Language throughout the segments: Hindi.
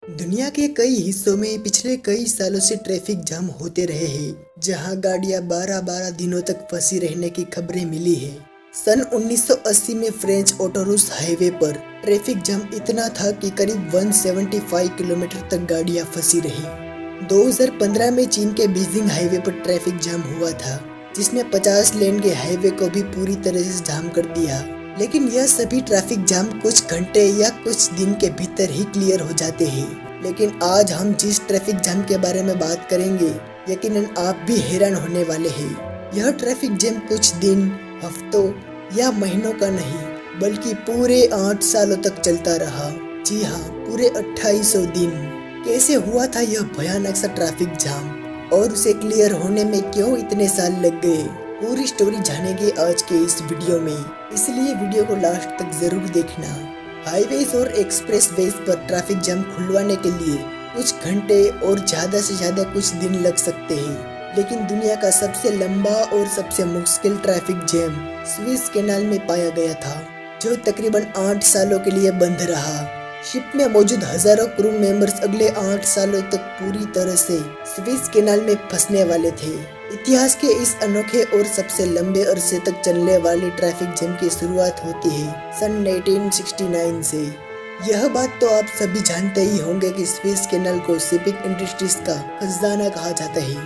दुनिया के कई हिस्सों में पिछले कई सालों से ट्रैफिक जाम होते रहे हैं, जहां गाड़ियां 12-12 दिनों तक फंसी रहने की खबरें मिली है। सन 1980 में फ्रेंच ऑटोरूस हाईवे पर ट्रैफिक जाम इतना था कि करीब 175 किलोमीटर तक गाड़ियां फंसी रही। 2015 में चीन के बीजिंग हाईवे पर ट्रैफिक जाम हुआ था, जिसने 50 लेन के हाईवे को भी पूरी तरह से जाम कर दिया। लेकिन यह सभी ट्रैफिक जाम कुछ घंटे या कुछ दिन के भीतर ही क्लियर हो जाते हैं। लेकिन आज हम जिस ट्रैफिक जाम के बारे में बात करेंगे, यकीनन आप भी हैरान होने वाले हैं। यह ट्रैफिक जाम कुछ दिन, हफ्तों या महीनों का नहीं, बल्कि पूरे 8 सालों तक चलता रहा। जी हाँ, पूरे 2800 दिन। कैसे हुआ था यह भयानक सा ट्रैफिक जाम और उसे क्लियर होने में क्यों इतने साल लग गए, पूरी स्टोरी जानेंगे आज के इस वीडियो में, इसलिए वीडियो को लास्ट तक जरूर देखना। हाईवेज और एक्सप्रेस वेज पर ट्रैफिक जाम खुलवाने के लिए कुछ घंटे और ज्यादा से ज्यादा कुछ दिन लग सकते हैं, लेकिन दुनिया का सबसे लंबा और सबसे मुश्किल ट्रैफिक जैम स्विस कैनाल में पाया गया था, जो तकरीबन 8 सालों के लिए बंद रहा। शिप में मौजूद हजारों क्रू मेंबर्स अगले 8 सालों तक पूरी तरह से स्विस कैनाल में फंसने वाले थे। इतिहास के इस अनोखे और सबसे लंबे अरसे तक चलने वाले ट्रैफिक जैम की शुरुआत होती है सन 1969 से। यह बात तो आप सभी जानते ही होंगे कि स्विस कैनाल को शिपिंग इंडस्ट्रीज का खजाना कहा जाता है।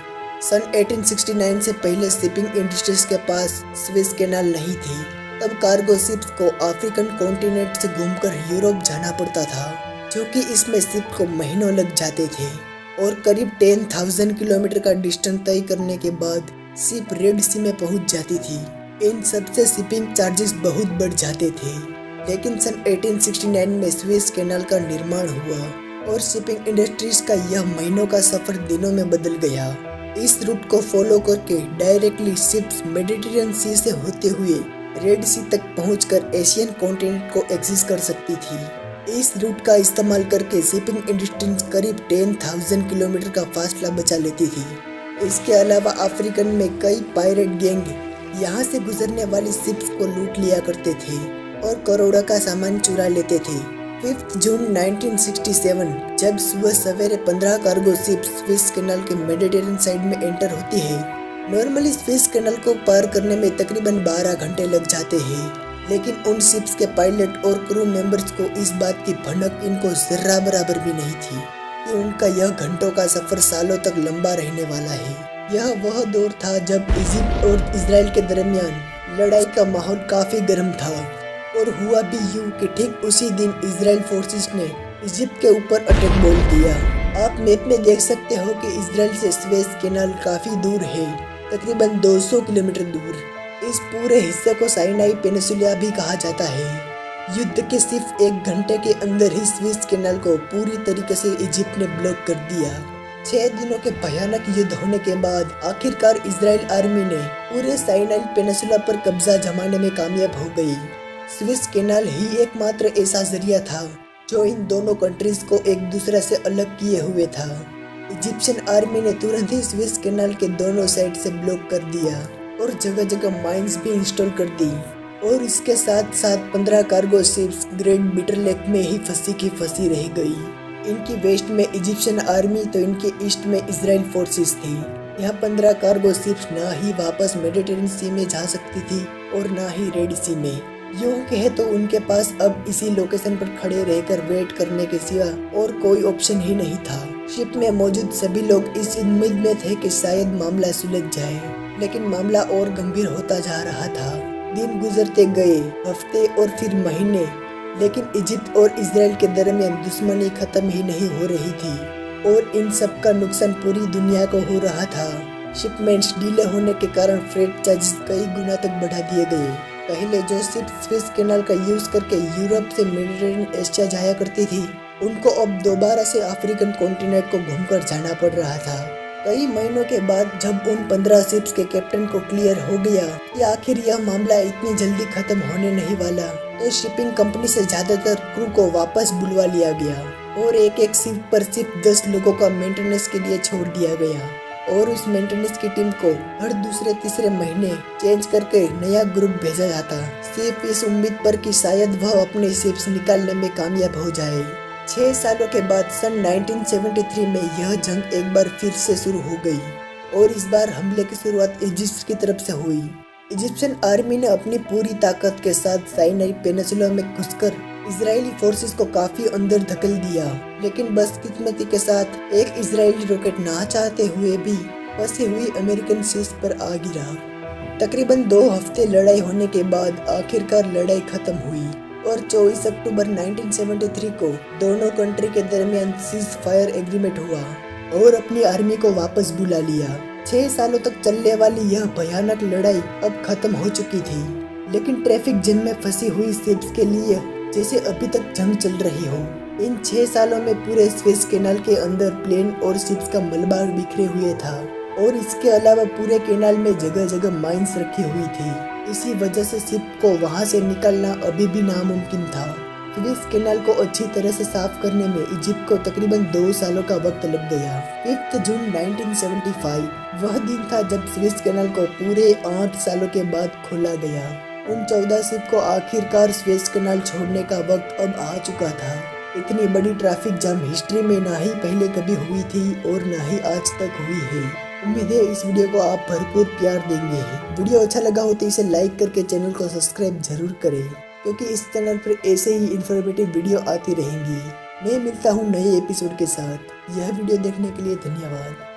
सन 1869 से पहले शिपिंग इंडस्ट्रीज के पास स्विस कैनाल नहीं थी। तब कार्गो शिप्स को अफ्रीकन कॉन्टिनेंट से घूमकर यूरोप जाना पड़ता था, जो कि इसमें शिप को महीनों लग जाते थे। और करीब 10,000 किलोमीटर का डिस्टेंस तय करने के बाद शिप रेड सी में पहुंच जाती थी। इन सबसे शिपिंग चार्जेस बहुत बढ़ जाते थे। लेकिन सन 1869 में स्विस कैनाल का निर्माण हुआ और शिपिंग इंडस्ट्रीज का यह महीनों का सफर दिनों में बदल गया। इस रूट को फॉलो करके डायरेक्टली शिप्स मेडिटेरियन सी से होते हुए रेड सी तक पहुंचकर एशियन कॉन्टिनेंट को एक्सेस कर सकती थी। इस रूट का इस्तेमाल करके शिपिंग इंडस्ट्री करीब 10,000 किलोमीटर का फासला बचा लेती थी। इसके अलावा अफ्रीकन में कई पायरेट गैंग यहाँ से गुजरने वाली शिप्स को लूट लिया करते थे और करोड़ों का सामान चुरा लेते थे। 5 जून 1967 जब सुबह सवेरे 15 कार्गो शिप्स स्विस कैनाल के मेडिटेरियन साइड में एंटर होती है। नॉर्मली स्विस कैनाल को पार करने में तकरीबन 12 घंटे लग जाते हैं, लेकिन उन शिप्स के पायलट और क्रू मेंबर्स को इस बात की भनक इनको जर्रा बराबर भी नहीं थी कि उनका यह घंटों का सफर सालों तक लंबा रहने वाला है। यह वह दौर था जब इजिप्ट और इजराइल के दरमियान लड़ाई का माहौल काफी गर्म था। और हुआ भी यूं कि ठीक उसी दिन इजराइल फोर्सेस ने इजिप्ट के ऊपर अटैक बोल दिया। आप मैप में देख सकते हो कि इजराइल से स्विस कैनाल काफी दूर है, तकरीबन 200 किलोमीटर दूर। इस पूरे हिस्से को साइनाई पेनिसुला भी कहा जाता है। युद्ध के सिर्फ 1 घंटे के अंदर ही स्विस कैनाल को पूरी तरीके से इजिप्ट ने ब्लॉक कर दिया। 6 दिनों के भयानक युद्ध होने के बाद आखिरकार इजराइल आर्मी ने पूरे साइनाई पेनिसुला पर कब्जा जमाने में कामयाब हो गई। स्विस कैनाल ही एकमात्र ऐसा जरिया था जो इन दोनों कंट्रीज को एक दूसरे से अलग किए हुए था। इजिप्शियन आर्मी ने तुरंत ही स्विस कैनाल के दोनों साइड से ब्लॉक कर दिया और जगह जगह माइंस भी इंस्टॉल कर दी। और इसके साथ साथ 15 cargo ships great bitter lake में ही फंसी की फंसी रह गई। इनकी वेस्ट में इजिप्शियन आर्मी तो इनके ईस्ट में इजराइल फोर्सेस थी। यह 15 कार्गो शिप्स ना ही वापस मेडिटेरियन सी में जा सकती थी और ना ही रेड सी में। यूं कहे तो उनके पास अब इसी लोकेशन पर खड़े रहकर वेट करने के सिवा और कोई ऑप्शन ही नहीं था। शिप में मौजूद सभी लोग इस उम्मीद में थे कि शायद मामला सुलझ जाए, लेकिन मामला और गंभीर होता जा रहा था। दिन गुजरते गए, हफ्ते और फिर महीने, लेकिन इजिप्ट और इजराइल के दरमियान दुश्मनी खत्म ही नहीं हो रही थी और इन सब का नुकसान पूरी दुनिया को हो रहा था। शिपमेंट्स डिले होने के कारण फ्रेट चार्जेस कई गुना तक बढ़ा दिए गए। पहले जो शिप स्विस कैनाल का यूज करके यूरोप से मेडिटेरियन एशिया जाया करती थी, उनको अब दोबारा से अफ्रीकन कॉन्टिनेंट को घूमकर जाना पड़ रहा था। कई महीनों के बाद जब उन 15 शिप्स के कैप्टन को क्लियर हो गया कि आखिर यह मामला इतनी जल्दी खत्म होने नहीं वाला, तो शिपिंग कंपनी से ज्यादातर क्रू को वापस बुलवा लिया गया और एक शिप पर सिर्फ 10 लोगों का मेंटेनेंस के लिए छोड़ दिया गया। और उस मेंटेनेंस की टीम को हर दूसरे तीसरे महीने चेंज करके नया ग्रुप भेजा जाता, सिर्फ इस उम्मीद पर कि शायद वह अपने शिप्स निकालने में कामयाब हो जाए। 6 सालों के बाद सन 1973 में यह जंग एक बार फिर से शुरू हो गई और इस बार हमले की शुरुआत इजिप्ट की तरफ से हुई। इजिप्शियन आर्मी ने अपनी पूरी ताकत के साथ साइनाई पेनिनसुला में घुसकर इजरायली फोर्सेस को काफी अंदर धकेल दिया, लेकिन बदकिस्मती के साथ एक इजरायली रॉकेट ना चाहते हुए भी फंसी हुई अमेरिकन शिप्स पर आ गिरा। तकरीबन 2 हफ्ते लड़ाई होने के बाद आखिरकार लड़ाई खत्म हुई और 24 अक्टूबर 1973 को दोनों कंट्री के दरमियान सीज फायर एग्रीमेंट हुआ और अपनी आर्मी को वापस बुला लिया। 6 सालों तक चलने वाली यह भयानक लड़ाई अब खत्म हो चुकी थी, लेकिन ट्रैफिक जैम में फंसी हुई शिप्स के लिए जैसे अभी तक जंग चल रही हो। इन 6 सालों में पूरे स्वेज कैनाल के अंदर प्लेन और शिप्स का मलबा बिखरे हुए था और इसके अलावा पूरे कैनाल में जगह जगह माइंस रखी हुई थी। इसी वजह से शिप को वहां से निकालना अभी भी नामुमकिन था। स्वेज कैनाल को अच्छी तरह से साफ करने में इजिप्ट को तकरीबन 2 सालों का वक्त लग गया। 5 जून 1975 वह दिन था जब स्वेज कैनाल को पूरे 8 सालों के बाद खोला गया। उन 14 शिप को आखिरकार स्वेज कैनाल छोड़ने का वक्त अब आ चुका था। इतनी बड़ी ट्रैफिक जाम हिस्ट्री में ना ही पहले कभी हुई थी और ना ही आज तक हुई है। उम्मीद है इस वीडियो को आप भरपूर प्यार देंगे। वीडियो अच्छा लगा हो तो इसे लाइक करके चैनल को सब्सक्राइब जरूर करें, क्योंकि इस चैनल पर ऐसे ही इंफॉर्मेटिव वीडियो आती रहेंगी। मैं मिलता हूँ नए एपिसोड के साथ। यह वीडियो देखने के लिए धन्यवाद।